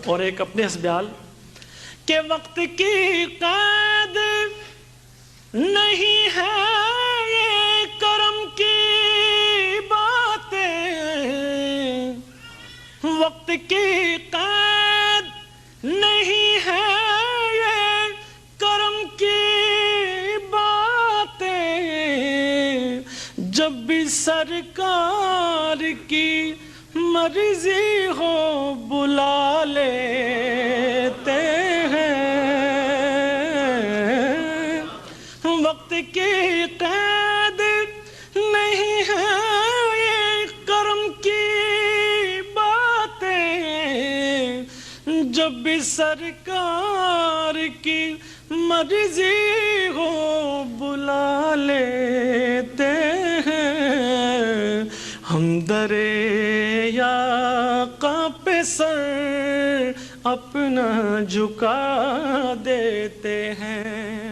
اور ایک اپنے حسبیال کہ وقت کی قید نہیں ہے یہ کرم کی باتیں، وقت کی قید نہیں ہے یہ کرم کی باتیں، جب بھی سرکار کی مرضی ہو بلا لیتے ہیں، وقت کی قید نہیں ہے یہ کرم کی باتیں، جب بھی سرکار کی مرضی ہو بلا لیتے ہیں، ہم دریا پہ سر اپنا جھکا دیتے ہیں۔